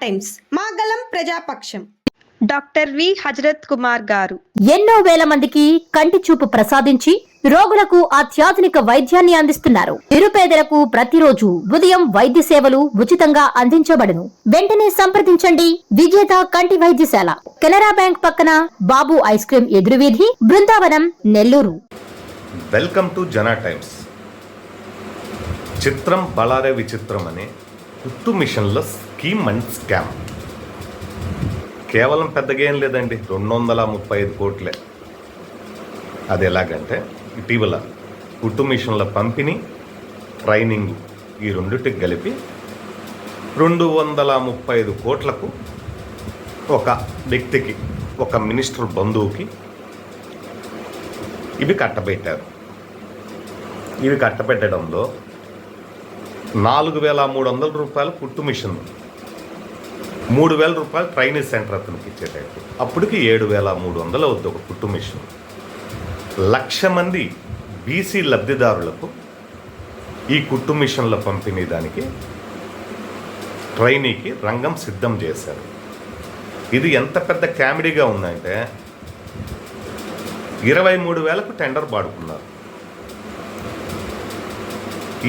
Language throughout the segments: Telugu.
టైమ్స్ మాగలం ప్రజాపక్షం డాక్టర్ వి హజరత్ కుమార్ గారు ఎన్నో వేల మందికి కంటి చూపు ప్రసాదించి రోగులకు అత్యాధునిక వైద్యాన్ని అందిస్తున్నారు. నిరుపేదలకు ప్రతిరోజు ఉదయం వైద్య సేవలు ఉచితంగా అందించబడును. వెంటనే సంప్రదించండి. విజేత కంటి వైద్యశాల, కెనరా బ్యాంక్ పక్కన, బాబు ఐస్ క్రీమ్ ఎదురువీధి, Brindavanam, Nellore. Welcome to Jana Times. చిత్రం బళారే విచిత్రం అనే కుట్టు మిషన్ల స్కీమ్ అండ్ స్కామ్. కేవలం పెద్దగా ఏం లేదండి, 235 కోట్లే. అది ఎలాగంటే, ఇటీవల కుట్టు మిషన్ల పంపిణీ, ట్రైనింగ్ ఈ రెండింటికి కలిపి 235 కోట్లకు ఒక వ్యక్తికి, ఒక మినిస్టర్ బంధువుకి ఇవి కట్టబెట్టారు. ఇవి కట్టబెట్టడంలో 4,300 రూపాయలు కుట్టు మిషన్, 3,000 రూపాయలు ట్రైనింగ్ సెంటర్ అతనికి ఇచ్చేటట్టు. అప్పటికి 7,300 అవుద్ది ఒక కుట్టు మిషన్. 1,00,000 మంది బీసీ లబ్ధిదారులకు ఈ కుట్టు మిషన్ల పంపిణీ దానికి ట్రైనీకి రంగం సిద్ధం చేశారు. ఇది ఎంత పెద్ద కామెడీగా ఉందంటే, 23,000కు టెండర్ పాడుకున్నారు.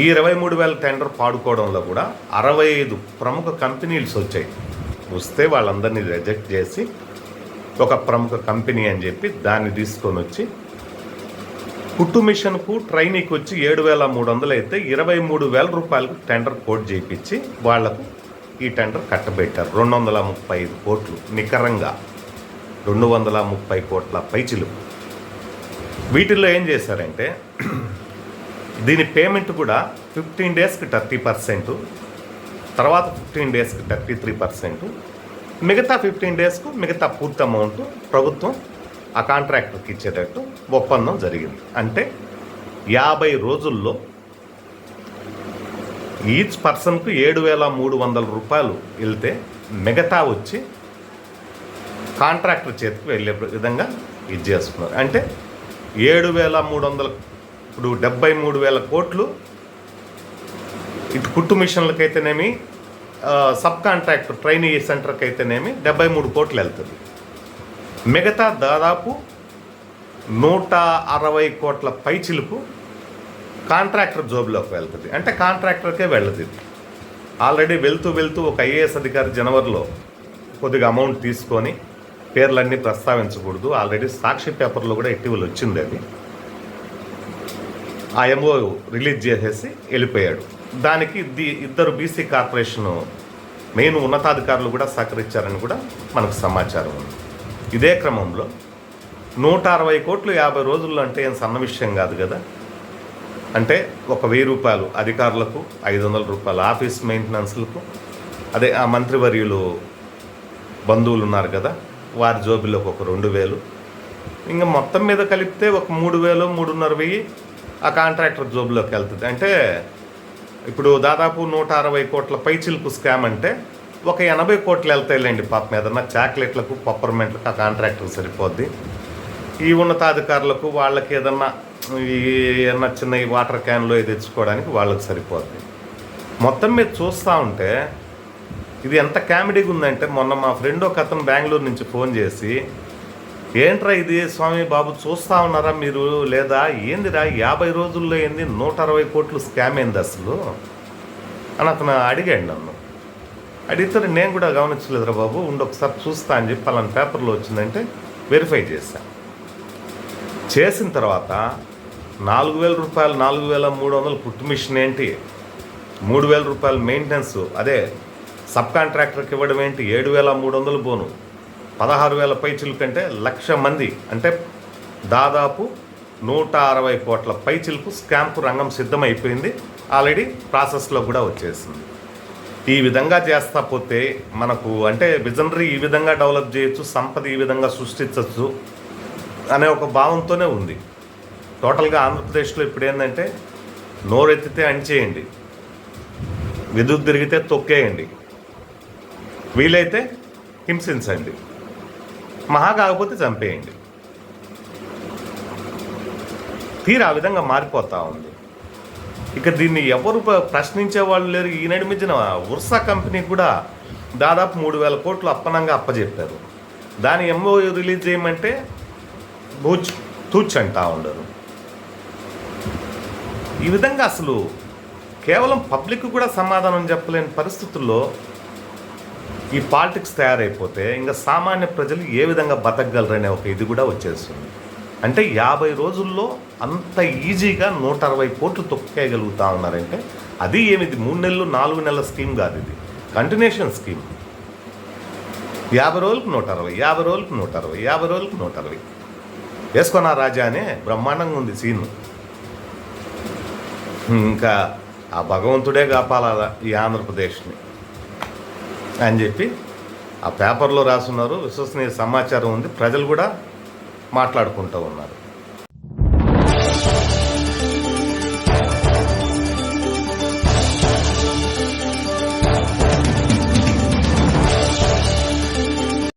ఈ 23,000 టెండర్ పాడుకోవడంలో కూడా 65 ప్రముఖ కంపెనీలు వచ్చాయి. వస్తే వాళ్ళందరినీ రిజెక్ట్ చేసి ఒక ప్రముఖ కంపెనీ అని చెప్పి దాన్ని తీసుకొని వచ్చి కుట్టు మిషన్కు ట్రైనీకి వచ్చి 7,300 అయితే 23,000 రూపాయలకు టెండర్ కోట్ చేయించి వాళ్లకు ఈ టెండర్ కట్టబెట్టారు. 235 కోట్లు, నికరంగా 230 కోట్ల పైచిలు. వీటిల్లో ఏం చేశారంటే, దీని పేమెంట్ కూడా 15 డేస్కి 30%, తర్వాత 15 డేస్కి 33%, మిగతా 15 డేస్కు మిగతా పూర్తి అమౌంట్ ప్రభుత్వం ఆ కాంట్రాక్టర్కి ఇచ్చేటట్టు ఒప్పందం జరిగింది. అంటే 50 రోజుల్లో ఈచ్ పర్సన్కు 7,300 రూపాయలు వెళ్తే మిగతా వచ్చి కాంట్రాక్టర్ చేతికి వెళ్ళే విధంగా ఇది చేసుకున్నారు. అంటే 7,300, ఇప్పుడు 73,000 కోట్లు ఇటు కుట్టు మిషన్లకైతేనేమి, సబ్ కాంట్రాక్టర్ ట్రైనీ సెంటర్కి అయితేనేమి 73 కోట్లు వెళ్తుంది. మిగతా దాదాపు 160 కోట్ల పైచిలుకు కాంట్రాక్టర్ జోబులోకి వెళ్తుంది. అంటే కాంట్రాక్టర్కే వెళ్ళదు. ఆల్రెడీ వెళ్తూ ఒక ఐఏఎస్ అధికారి జనవరిలో కొద్దిగా అమౌంట్ తీసుకొని, పేర్లన్నీ ప్రస్తావించకూడదు, ఆల్రెడీ సాక్షి పేపర్లో కూడా ఇటీవల వచ్చింది, అది ఆ ఎంఓ రిలీజ్ చేసేసి వెళ్ళిపోయాడు. దానికి ఇద్దరు బీసీ కార్పొరేషన్ మెయిన్ ఉన్నతాధికారులు కూడా సహకరించారని కూడా మనకు సమాచారం ఉంది. ఇదే క్రమంలో 160 కోట్లు 50 రోజుల్లో అంటే ఏం సన్న విషయం కాదు కదా. అంటే ఒక 1,000 రూపాయలు అధికారులకు, 500 రూపాయలు ఆఫీస్ మెయింటెనెన్స్లకు, అదే ఆ మంత్రివర్యులు బంధువులు ఉన్నారు కదా, వారి జోబుల్లోకి ఒక 2,000, ఇంకా మొత్తం మీద కలిపితే ఒక 3,000, 3,500 ఆ కాంట్రాక్టర్ జోబులోకి వెళ్తుంది. అంటే ఇప్పుడు దాదాపు 160 కోట్ల పైచిల్కు స్కామ్ అంటే ఒక 80 కోట్లు వెళ్తాయిలేండి పాపం. ఏదన్నా చాక్లెట్లకు, పప్పర్మెంట్లకు ఆ కాంట్రాక్టర్ సరిపోద్ది. ఈ ఉన్నతాధికారులకు వాళ్ళకి ఏదన్నా చిన్న వాటర్ క్యాన్లో తెచ్చుకోవడానికి వాళ్ళకి సరిపోద్ది. మొత్తం మీద చూస్తూ ఉంటే ఇది ఎంత కామెడీగా ఉందంటే, మొన్న మా ఫ్రెండ్ ఒక అతను బెంగళూరు నుంచి ఫోన్ చేసి, ఏంట్రా ఇది స్వామి బాబు చూస్తూ ఉన్నారా మీరు లేదా ఏందిరా 50 రోజుల్లో ఏంది 160 కోట్లు స్కామ్ ఏంది అసలు అని అతను అడిగాడు నన్ను. అడిగితే నేను కూడా గమనించలేదురా బాబు, ఒకసారి చూస్తా అని చెప్పి అలాంటి పేపర్లో వచ్చిందంటే వెరిఫై చేసిన తర్వాత 4,000 రూపాయలు, 4,300 కుట్టు మిషన్ ఏంటి, 3,000 రూపాయలు మెయింటెనెన్స్, అదే సబ్ కాంట్రాక్టర్కి ఇవ్వడం ఏంటి, 7,300 బోను, 16,000 పైచిలు కంటే 1,00,000 మంది, అంటే దాదాపు 160 కోట్ల పైచిలకు స్కామ్కు రంగం సిద్ధమైపోయింది. ఆల్రెడీ ప్రాసెస్లో కూడా వచ్చేసింది. ఈ విధంగా చేస్తా పోతే మనకు అంటే విజనరీ ఈ విధంగా డెవలప్ చేయొచ్చు, సంపద ఈ విధంగా సృష్టించవచ్చు అనే ఒక భావంతోనే ఉంది. టోటల్గా ఆంధ్రప్రదేశ్లో ఇప్పుడు ఏంటంటే, నోరెత్తితే అణిచేయండి, విద్యుత్ తిరిగితే తొక్కేయండి, వీలైతే హింసించండి, మహా కాకపోతే చంపేయండి. తీరు ఆ విధంగా మారిపోతూ ఉంది. ఇక దీన్ని ఎవరు ప్రశ్నించే వాళ్ళు లేరు. ఈ నడిమించిన ఉర్సా కంపెనీ కూడా దాదాపు 3,000 కోట్లు అప్పనంగా అప్పచెప్పారు. దాని ఎంఓయూ రిలీజ్ చేయమంటే తూచ్ అంటా ఉండరు. ఈ విధంగా అసలు కేవలం పబ్లిక్ కూడా సమాధానం చెప్పలేని పరిస్థితుల్లో ఈ పాలిటిక్స్ తయారైపోతే ఇంకా సామాన్య ప్రజలు ఏ విధంగా బతకగలరనే ఒక ఇది కూడా వచ్చేస్తుంది. అంటే 50 రోజుల్లో అంత ఈజీగా 160 కోట్లు తొక్కేయగలుగుతా ఉన్నారంటే అది ఏమిది 3 నెలలు 4 నెలల స్కీమ్ కాదు, ఇది కంటిన్యూషన్ స్కీమ్. 50 రోజులకు 160, 50 రోజులకు 160, 50 రోజులకు 160 వేసుకున్నా రాజా అనే బ్రహ్మాండంగా ఉంది సీను. ఇంకా ఆ భగవంతుడే కాపాల ఈ ఆంధ్రప్రదేశ్ని అని చెప్పి ఆ పేపర్లో రాస్తున్నారు. విశ్వసనీయ సమాచారం ఉంది, ప్రజలు కూడా మాట్లాడుకుంటూ ఉన్నారు.